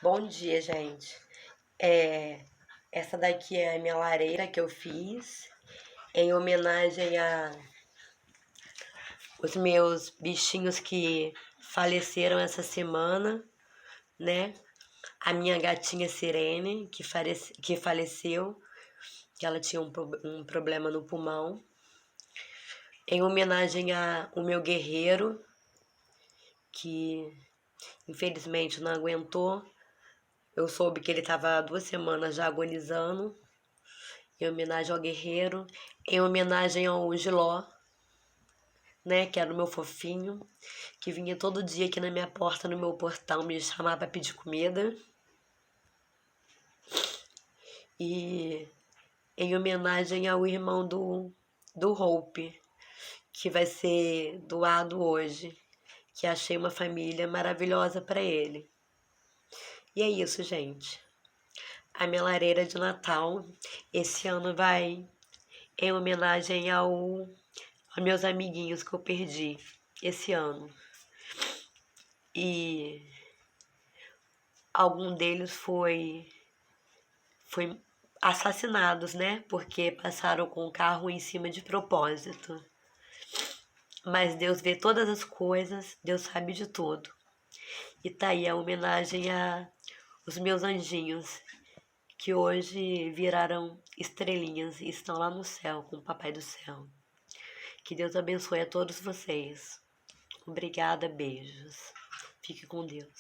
Bom dia, gente. É, essa daqui é a minha lareira que eu fiz em homenagem a os meus bichinhos que faleceram essa semana, né? A minha gatinha Sirene, que faleceu, que ela tinha um problema no pulmão. Em homenagem a o meu guerreiro, que infelizmente não aguentou. Eu soube que ele estava há 2 semanas já agonizando. Em homenagem ao guerreiro, em homenagem ao Giló, né, que era o meu fofinho, que vinha todo dia aqui na minha porta, no meu portão, me chamar para pedir comida. E em homenagem ao irmão do Hope, que vai ser doado hoje, que achei uma família maravilhosa para ele. E é isso, gente. A minha lareira de Natal esse ano vai em homenagem aos meus amiguinhos que eu perdi esse ano. E algum deles foi assassinados, né? Porque passaram com o carro em cima de propósito. Mas Deus vê todas as coisas, Deus sabe de tudo. E tá aí a homenagem a os meus anjinhos, que hoje viraram estrelinhas e estão lá no céu com o Papai do Céu. Que Deus abençoe a todos vocês. Obrigada, beijos. Fique com Deus.